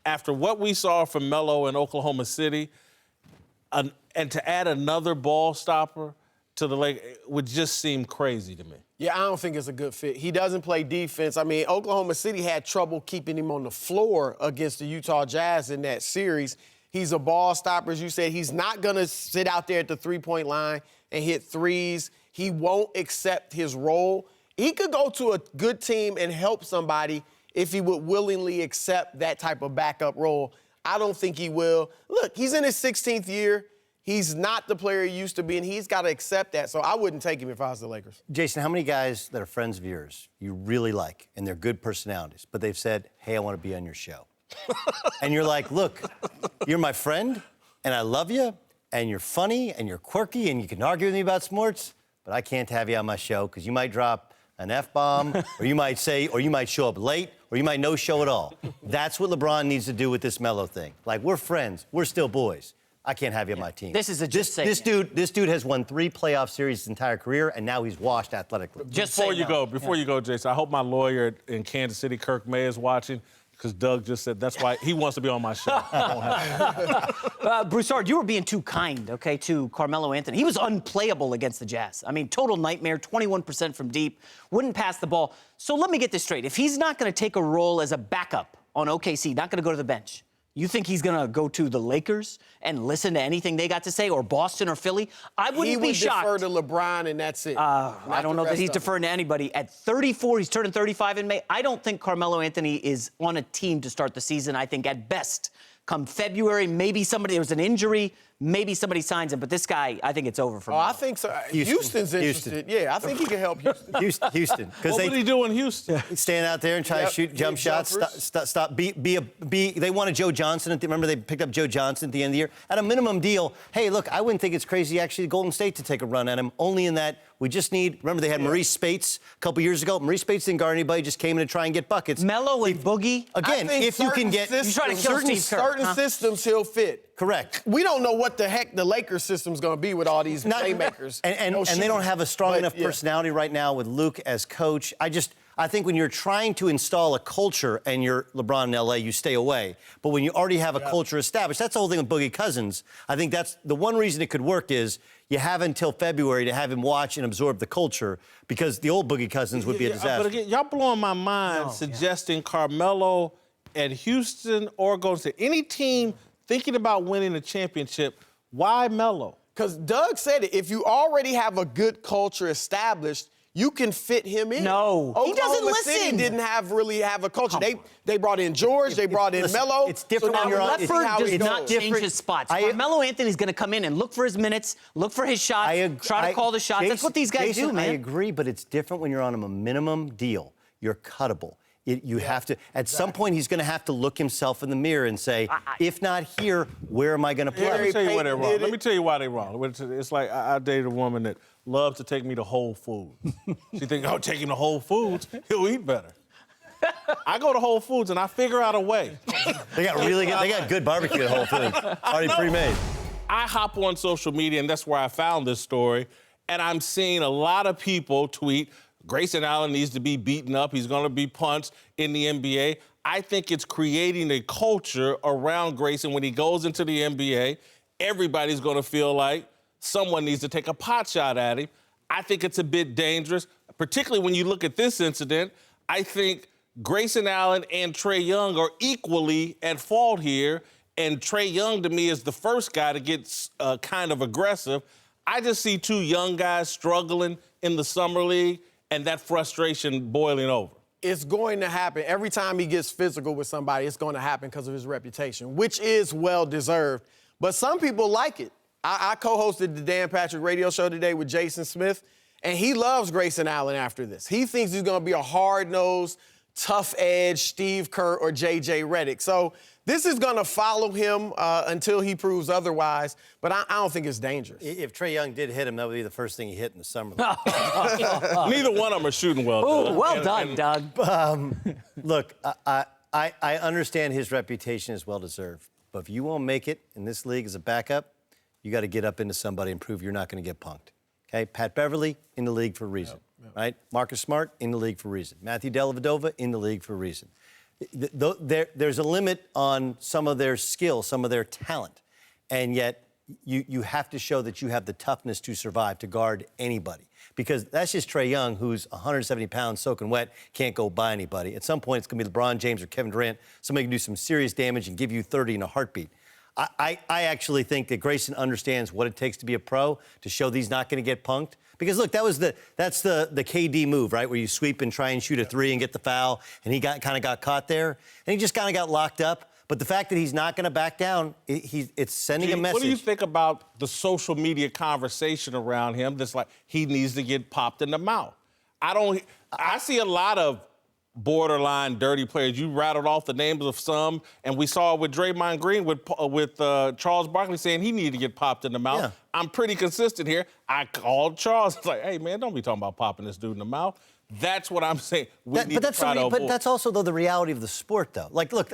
after what we saw from Melo in Oklahoma City, and to add another ball stopper to the leg would just seem crazy to me. Yeah, I don't think it's a good fit. He doesn't play defense. I mean, Oklahoma City had trouble keeping him on the floor against the Utah Jazz in that series. He's a ball stopper, as you said. He's not going to sit out there at the three-point line and hit threes. He won't accept his role. He could go to a good team and help somebody if he would willingly accept that type of backup role. I don't think he will. Look, he's in his 16th year. He's not the player he used to be, and he's got to accept that. So I wouldn't take him if I was the Lakers. Jason, how many guys that are friends of yours you really like, and they're good personalities, but they've said, hey, I want to be on your show? And you're like, look, you're my friend, and I love you, and you're funny, and you're quirky, and you can argue with me about sports, but I can't have you on my show because you might drop an F-bomb, or you might show up late, or you might no show at all. That's what LeBron needs to do with this Melo thing. Like, we're friends. We're still boys. I can't have you on my team. This is a this dude has won 3 playoff series his entire career, and now he's washed athletically. Before you go, Jason, I hope my lawyer in Kansas City, Kirk May, is watching, because Doug just said that's why he wants to be on my show. Broussard, you were being too kind, okay, to Carmelo Anthony. He was unplayable against the Jazz. I mean, total nightmare, 21% from deep, wouldn't pass the ball. So let me get this straight. If he's not going to take a role as a backup on OKC, not going to go to the bench, you think he's going to go to the Lakers and listen to anything they got to say, or Boston or Philly? I wouldn't be shocked. He would defer to LeBron, and that's it. I don't know that he's deferring to anybody. At 34, he's turning 35 in May. I don't think Carmelo Anthony is on a team to start the season. I think at best, come February, maybe there was an injury, maybe somebody signs him. But this guy, I think it's over for him. I think so. Houston's interested. Yeah, I think he can help Houston. Houston. What would he do in Houston? Stand out there and try to shoot jump shots. Stop. They wanted Joe Johnson. Remember, they picked up Joe Johnson at the end of the year. At a minimum deal, hey, look, I wouldn't think it's crazy, actually, Golden State to take a run at him, only in that we just need, remember, they had Maurice Spates a couple years ago. Maurice Spates didn't guard anybody, just came in to try and get buckets. Melo and Boogie. Again, if you can get... You're trying to kill Steve Kerr. Certain systems he'll fit. Correct. We don't know what the heck the Lakers system's going to be with all these playmakers. And they don't have a strong enough personality right now with Luke as coach. I think when you're trying to install a culture and you're LeBron in L.A., you stay away. But when you already have a culture established, that's the whole thing with Boogie Cousins. I think that's the one reason it could work is you have until February to have him watch and absorb the culture, because the old Boogie Cousins would be a disaster. But again, y'all blowing my mind suggesting Carmelo at Houston or Golden State. Any team thinking about winning a championship, why Melo? Because Doug said it. If you already have a good culture established, you can fit him in. No. Oklahoma He doesn't listen. City didn't really have a culture. They brought in George. They brought in Melo. It's different so when you're on. Leffert does not change his spots. Carmelo Anthony's going to come in and look for his minutes, look for his shots, try to call the shots. That's what these guys do, man. I agree, but it's different when you're on a minimum deal. You're cuttable. You have to, at some point, he's going to have to look himself in the mirror and say, if not here, where am I going to play? Let me tell you why they're wrong. Let me tell you why they're wrong. It's like I dated a woman that loved to take me to Whole Foods. She thinks, oh, take him to Whole Foods, he'll eat better. I go to Whole Foods and I figure out a way. They got good barbecue at Whole Foods, already pre-made. I hop on social media, and that's where I found this story, and I'm seeing a lot of people tweet, Grayson Allen needs to be beaten up. He's going to be punched in the NBA. I think it's creating a culture around Grayson. When he goes into the NBA, everybody's going to feel like someone needs to take a pot shot at him. I think it's a bit dangerous, particularly when you look at this incident. I think Grayson Allen and Trae Young are equally at fault here, and Trae Young, to me, is the first guy to get kind of aggressive. I just see 2 young guys struggling in the summer league, and that frustration boiling over. It's going to happen. Every time he gets physical with somebody, it's going to happen because of his reputation, which is well-deserved. But some people like it. I co-hosted the Dan Patrick radio show today with Jason Smith, and he loves Grayson Allen after this. He thinks he's going to be a hard-nosed, tough-edge Steve Kerr or J.J. Redick. So this is going to follow him until he proves otherwise, but I don't think it's dangerous. If Trae Young did hit him, that would be the first thing he hit in the summer. Neither one of them are shooting well. Ooh, well done, Doug. Look, I understand his reputation is well-deserved, but if you won't make it in this league as a backup, you got to get up into somebody and prove you're not going to get punked. Okay? Pat Beverly in the league for a reason, right? Marcus Smart in the league for a reason. Matthew Dellavedova in the league for a reason. there's a limit on some of their skill, some of their talent, and yet you have to show that you have the toughness to survive, to guard anybody. Because that's just Trae Young, who's 170 pounds, soaking wet, can't go by anybody. At some point, it's going to be LeBron James or Kevin Durant. Somebody can do some serious damage and give you 30 in a heartbeat. I actually think that Grayson understands what it takes to be a pro, to show that he's not going to get punked. Because, look, that's the KD move, right, where you sweep and try and shoot a three and get the foul, and he kind of got caught there. And he just kind of got locked up. But the fact that he's not going to back down, it's sending a message. What do you think about the social media conversation around him that's like he needs to get popped in the mouth? I see a lot of borderline dirty players. You rattled off the names of some, and we saw it with Draymond Green with Charles Barkley saying he needed to get popped in the mouth. Yeah. I'm pretty consistent here. I called Charles. It's like, hey, man, don't be talking about popping this dude in the mouth. That's what I'm saying. But that's also, though, the reality of the sport, though. Like, look,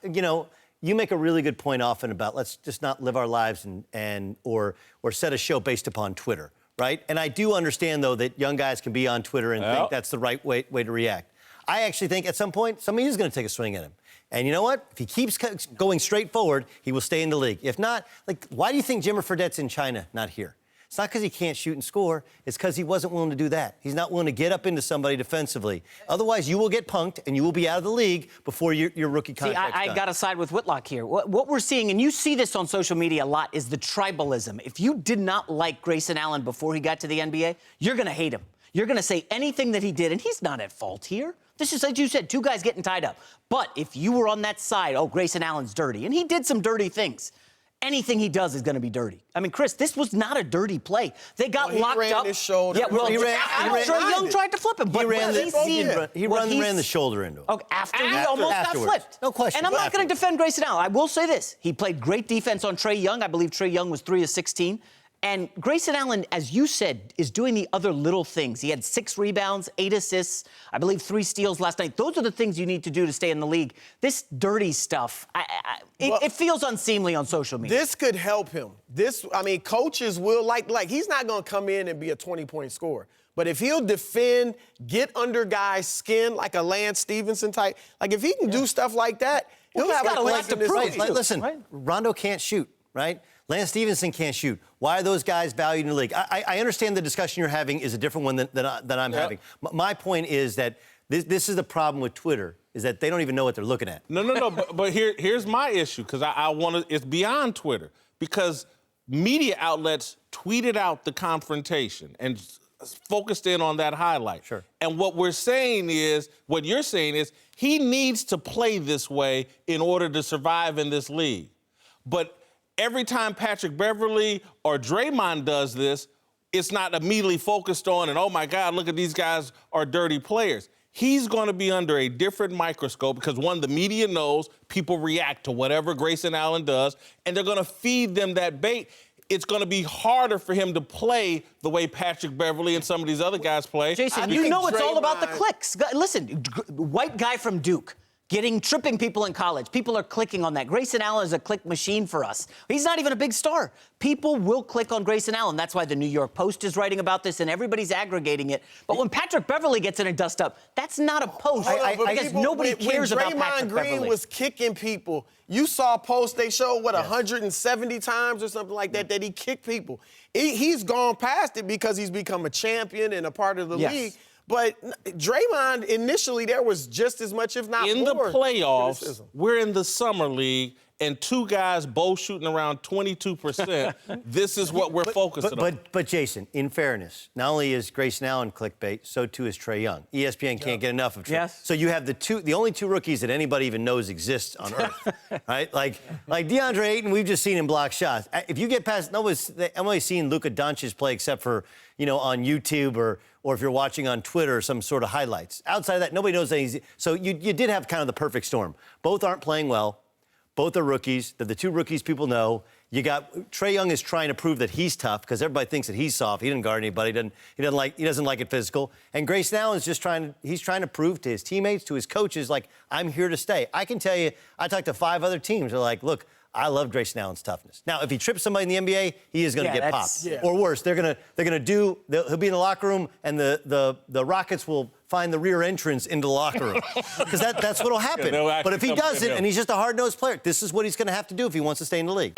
you make a really good point often about let's just not live our lives or set a show based upon Twitter, right? And I do understand, though, that young guys can be on Twitter and think that's the right way to react. I actually think at some point somebody is going to take a swing at him. And you know what? If he keeps going straight forward, he will stay in the league. If not, like, why do you think Jimmer Fredette's in China, not here? It's not because he can't shoot and score. It's because he wasn't willing to do that. He's not willing to get up into somebody defensively. Otherwise, you will get punked, and you will be out of the league before your rookie contract's done. I got to side with Whitlock here. What we're seeing, and you see this on social media a lot, is the tribalism. If you did not like Grayson Allen before he got to the NBA, you're going to hate him. You're going to say anything that he did, and he's not at fault here. This is, like you said, two guys getting tied up. But if you were on that side, oh, Grayson Allen's dirty, and he did some dirty things, anything he does is going to be dirty. I mean, Chris, this was not a dirty play. They got locked up. He ran his shoulder. Yeah, well, Trae Young tried to flip him. He ran the shoulder into him. Okay, after he almost got flipped. No question. And I'm not going to defend Grayson Allen. I will say this. He played great defense on Trae Young. I believe Trae Young was 3 of 16. And Grayson Allen, as you said, is doing the other little things. He had 6 rebounds, 8 assists, I believe 3 steals last night. Those are the things you need to do to stay in the league. This dirty stuff, it feels unseemly on social media. This could help him. Coaches will like he's not going to come in and be a 20-point scorer. But if he'll defend, get under guys' skin like a Lance Stevenson type, like if he can do stuff like that, he'll have a lot to prove. Listen, right? Rondo can't shoot, right? Lance Stevenson can't shoot. Why are those guys valued in the league? I understand the discussion you're having is a different one than I'm having. My point is that this is the problem with Twitter, is that they don't even know what they're looking at. No. but here's my issue, because I want to. It's beyond Twitter, because media outlets tweeted out the confrontation and focused in on that highlight. Sure. And what you're saying is, he needs to play this way in order to survive in this league. But every time Patrick Beverley or Draymond does this, it's not immediately focused on, and oh my God, look at these guys are dirty players. He's going to be under a different microscope because, one, the media knows people react to whatever Grayson Allen does, and they're going to feed them that bait. It's going to be harder for him to play the way Patrick Beverley and some of these other guys play. Jason, you know it's all about the clicks. Listen, white guy from Duke. Tripping people in college. People are clicking on that. Grayson Allen is a click machine for us. He's not even a big star. People will click on Grayson Allen. That's why the New York Post is writing about this and everybody's aggregating it. But when Patrick Beverley gets in a dust up, that's not a post. Because nobody cares about Patrick Beverley. Draymond Green was kicking people. You saw posts they showed, 170 times or something like that he kicked people. He's gone past it because he's become a champion and a part of the league. But Draymond, initially, there was just as much, if not more. In the playoffs, criticism. We're in the summer league, and 2 guys both shooting around 22%. This is what we're focusing on. But Jason, in fairness, not only is Grayson Allen clickbait, so too is Trae Young. ESPN can't get enough of Trae. Yes. So you have the only 2 rookies that anybody even knows exist on Earth, right? Like DeAndre Ayton, we've just seen him block shots. If you get past, I've only seen Luka Doncic play except for, on YouTube or if you're watching on Twitter or some sort of highlights. Outside of that, nobody knows that so you did have kind of the perfect storm. Both aren't playing well. Both are rookies. They're the 2 rookies people know. You got Trae Young is trying to prove that he's tough because everybody thinks that he's soft. He doesn't guard anybody. He doesn't like it physical. And Grayson Allen is just trying to prove to his teammates, to his coaches, like, I'm here to stay. I can tell you, I talked to 5 other teams. They're like, look, I love Grayson Allen's toughness. Now, if he trips somebody in the NBA, he is going to get popped. Or worse, he'll be in the locker room and the Rockets will find the rear entrance into the locker room. Because that's what'll happen. they'll But if he actually come get doesn't, him. and he's just a hard-nosed player, this is what he's going to have to do if he wants to stay in the league.